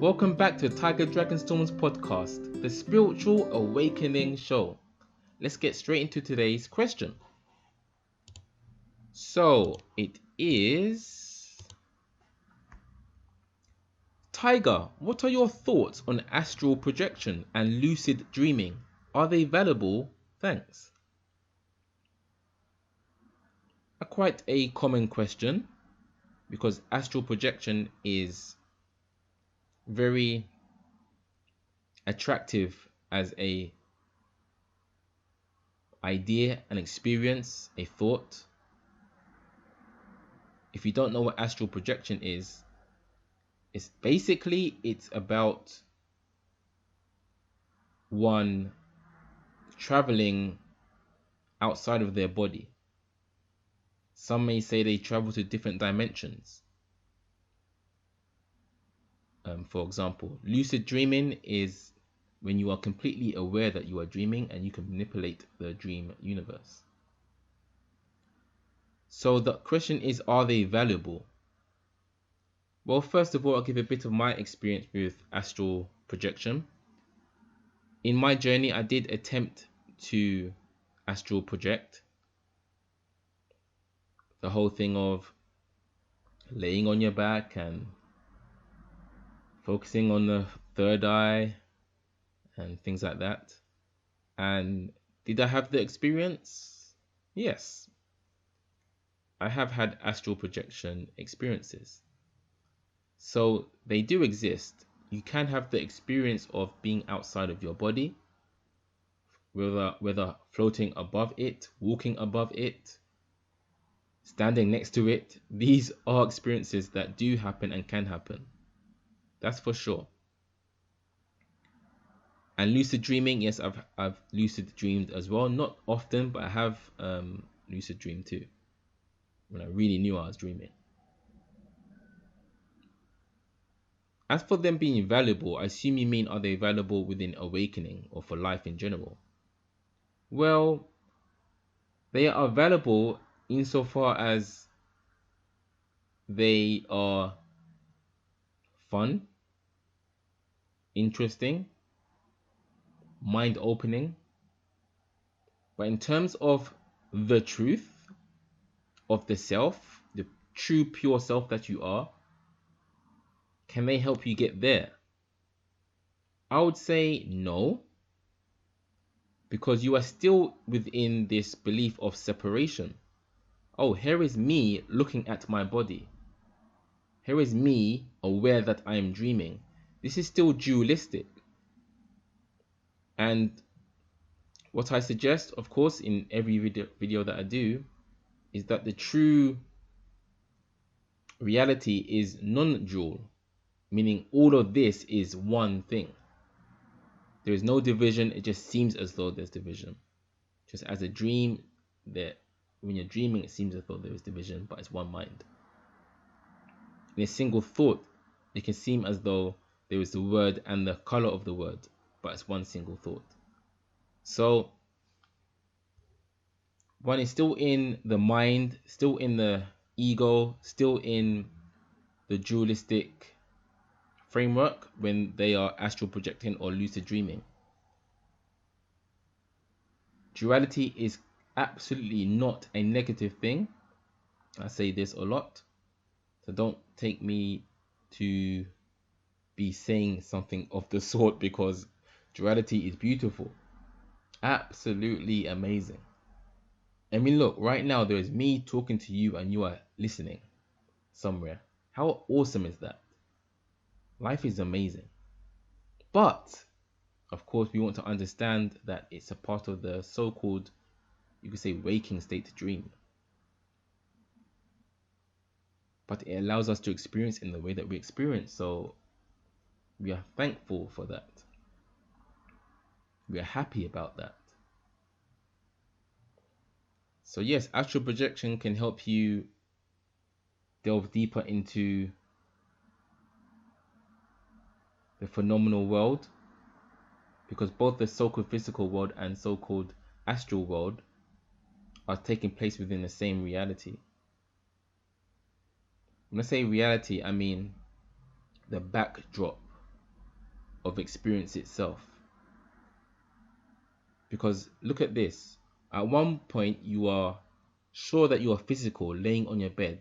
Welcome back to Tiger Dragonstorm's podcast, the Spiritual Awakening Show. Let's get straight into today's question. So it is, Tiger, what are your thoughts on astral projection and lucid dreaming? Are they valuable? Thanks. Quite a common question, because astral projection is very attractive as a idea, an experience, a thought. If you don't know what astral projection is, it's about one traveling outside of their body. Some may say they travel to different dimensions. For example, lucid dreaming is when you are completely aware that you are dreaming and you can manipulate the dream universe. So the question is, are they valuable? Well, first of all, I'll give a bit of my experience with astral projection. In my journey, I did attempt to astral project. The whole thing of laying on your back and focusing on the third eye and things like that. And did I have the experience? Yes. I have had astral projection experiences. So they do exist. You can have the experience of being outside of your body, whether floating above it, walking above it, standing next to it. These are experiences that do happen and can happen. That's for sure. And lucid dreaming, yes, I've lucid dreamed as well. Not often, but I have lucid dreamed too, when I really knew I was dreaming. As for them being valuable, I assume you mean, are they valuable within awakening or for life in general? Well, they are valuable insofar as they are fun, interesting, mind-opening. But in terms of the truth of the self, the true pure self that you are, can they help you get there? I would say no, because you are still within this belief of separation. Oh, here is me looking at my body. Here is me aware that I am dreaming. This is still dualistic. And what I suggest, of course, in every video that I do, is that the true reality is non-dual, meaning all of this is one thing. There is no division. It just seems as though there's division. Just as a dream, that when you're dreaming, it seems as though there is division, but it's one mind. In a single thought, it can seem as though there is the word and the color of the word, but it's one single thought. So one is still in the mind, still in the ego, still in the dualistic framework when they are astral projecting or lucid dreaming. Duality is absolutely not a negative thing. I say this a lot, so don't take me to be saying something of the sort, because duality is beautiful, absolutely amazing. I mean, look, right now there is me talking to you and you are listening somewhere. How awesome is that? Life is amazing. But of course, we want to understand that it's a part of the so-called, you could say, waking state dream. But it allows us to experience in the way that we experience. So we are thankful for that. We are happy about that. So yes, astral projection can help you delve deeper into the phenomenal world, because both the so-called physical world and so-called astral world are taking place within the same reality. When I say reality, I mean the backdrop of experience itself. Because look at this. At one point, you are sure that you are physical, laying on your bed.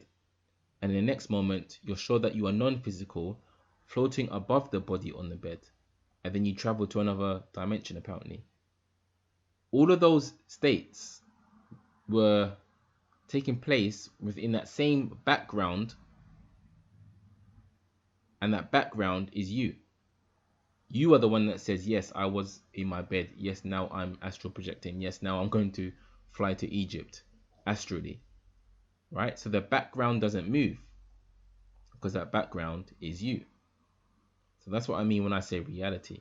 And in the next moment, you're sure that you are non-physical, floating above the body on the bed. And then you travel to another dimension, apparently. All of those states were taking place within that same background. And that background is you. You are the one that says, yes, I was in my bed. Yes, now I'm astral projecting. Yes, now I'm going to fly to Egypt astrally. Right? So the background doesn't move because that background is you. So that's what I mean when I say reality.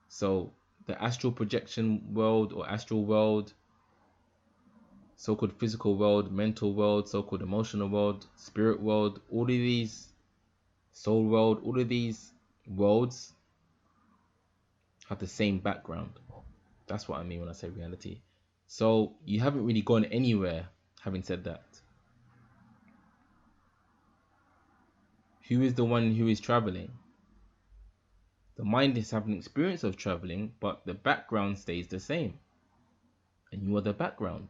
So the astral projection world or astral world, so-called physical world, mental world, so-called emotional world, spirit world, all of these, soul world, all of these worlds have the same background. That's what I mean when I say reality. So you haven't really gone anywhere having said that. Who is the one who is traveling? The mind is having an experience of traveling, but the background stays the same. And you are the background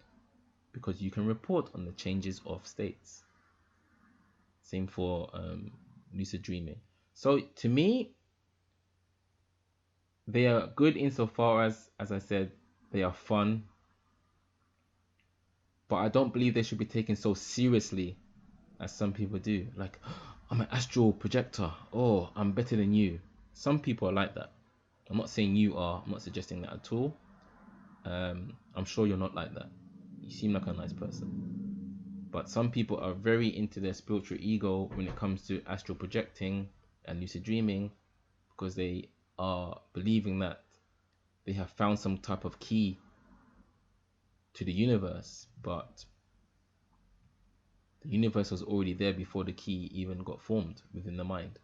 because you can report on the changes of states. Same for lucid dreaming. So to me, they are good insofar as I said, they are fun. But I don't believe they should be taken so seriously as some people do. Like, I'm an astral projector. Oh, I'm better than you. Some people are like that. I'm not saying you are. I'm not suggesting that at all. I'm sure you're not like that. You seem like a nice person. But some people are very into their spiritual ego when it comes to astral projecting and lucid dreaming, because they are believing that they have found some type of key to the universe, but the universe was already there before the key even got formed within the mind.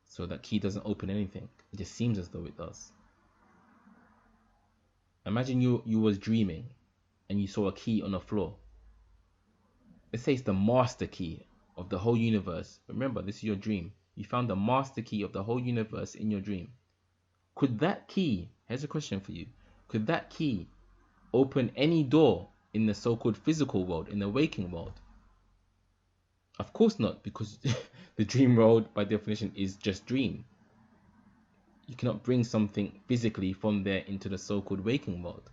So that key doesn't open anything. It just seems as though it does. Imagine you was dreaming and you saw a key on the floor. Let's say it's the master key of the whole universe. Remember, this is your dream. You found the master key of the whole universe in your dream. Could that key, here's a question for you, could that key open any door in the so-called physical world, in the waking world? Of course not, because the dream world by definition is just dream. You cannot bring something physically from there into the so-called waking world.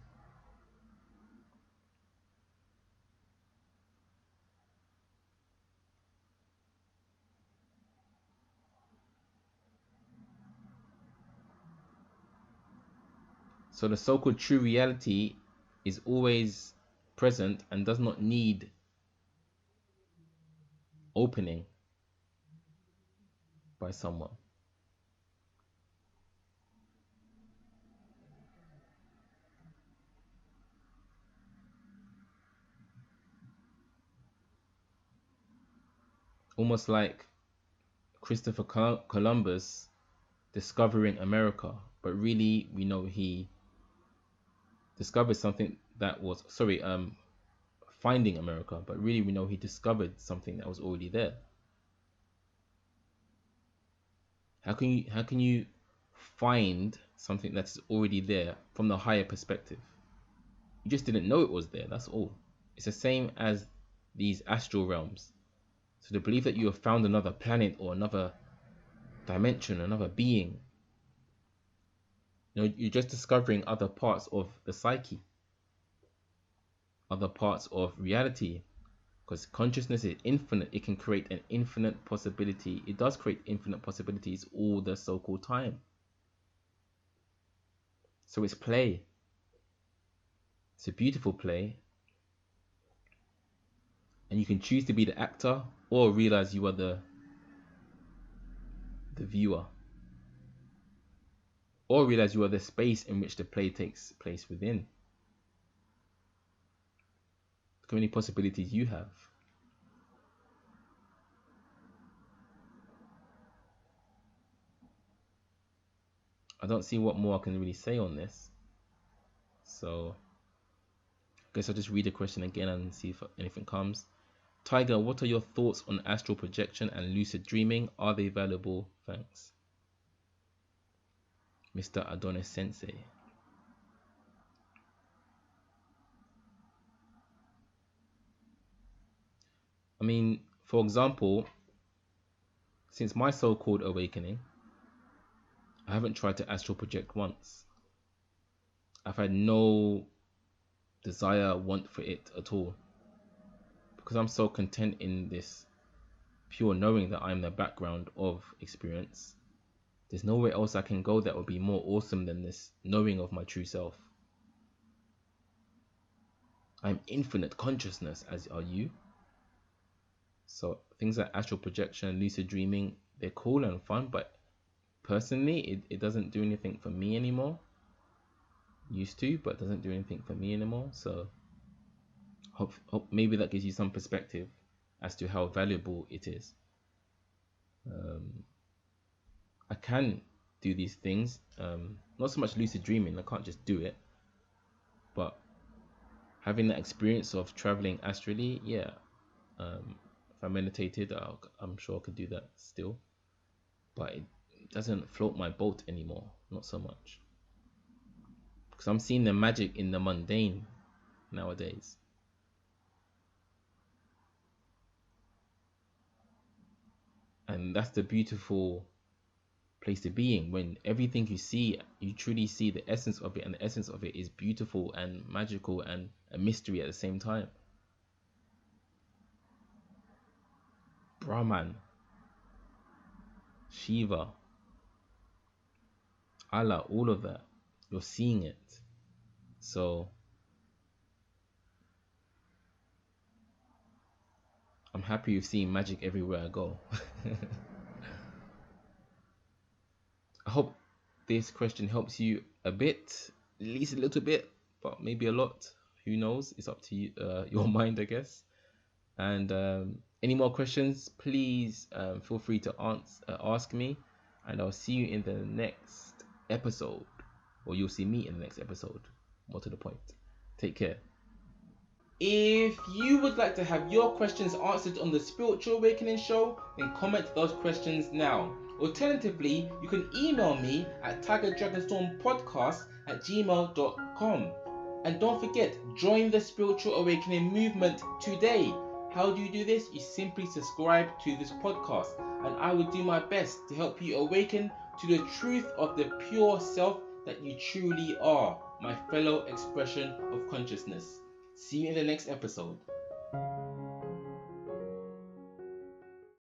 So the so-called true reality is always present and does not need opening by someone. Almost like Christopher Columbus discovering America, but really we know he discovered something that was, finding America, but really we know he discovered something that was already there. How can you find something that's already there from the higher perspective? You just didn't know it was there, that's all. It's the same as these astral realms. So the belief that you have found another planet or another dimension, another being, you're just discovering other parts of the psyche, other parts of reality, because consciousness is infinite. It can create an infinite possibility. It does create infinite possibilities all the so-called time. So it's play. It's a beautiful play, and you can choose to be the actor or realize you are the viewer, or realize you are the space in which the play takes place within. Look how many possibilities you have. I don't see what more I can really say on this. So I guess I'll just read the question again and see if anything comes. Tiger, what are your thoughts on astral projection and lucid dreaming? Are they valuable? Thanks. Mr. Adonis Sensei. I mean, for example, since my so-called awakening, I haven't tried to astral project once. I've had no desire, want for it at all, because I'm so content in this pure knowing that I'm the background of experience. There's nowhere else I can go that would be more awesome than this knowing of my true self. I'm infinite consciousness, as are you. So things like astral projection, lucid dreaming, they're cool and fun, but personally it doesn't do anything for me anymore. Used to, but doesn't do anything for me anymore. So hope maybe that gives you some perspective as to how valuable it is. I can do these things, not so much lucid dreaming, I can't just do it, but having that experience of traveling astrally, yeah. If I meditated, I'm sure I could do that still, but it doesn't float my boat anymore, not so much, because I'm seeing the magic in the mundane nowadays. And that's the beautiful place to be in, when everything you see, you truly see the essence of it, and the essence of it is beautiful and magical and a mystery at the same time. Brahman, Shiva, Allah, all of that, you're seeing it. So I'm happy with seeing magic everywhere I go. I hope this question helps you a bit, at least a little bit, but maybe a lot. Who knows? It's up to you, your mind, I guess. And any more questions, please feel free to ask me, and I'll see you in the next episode, or you'll see me in the next episode. More to the point. Take care. If you would like to have your questions answered on the Spiritual Awakening Show, then comment those questions now. Alternatively, you can email me at tigerdragonstormpodcast@gmail.com. And don't forget, join the Spiritual Awakening movement today. How do you do this? You simply subscribe to this podcast, and I will do my best to help you awaken to the truth of the pure self that you truly are, my fellow expression of consciousness. See you in the next episode.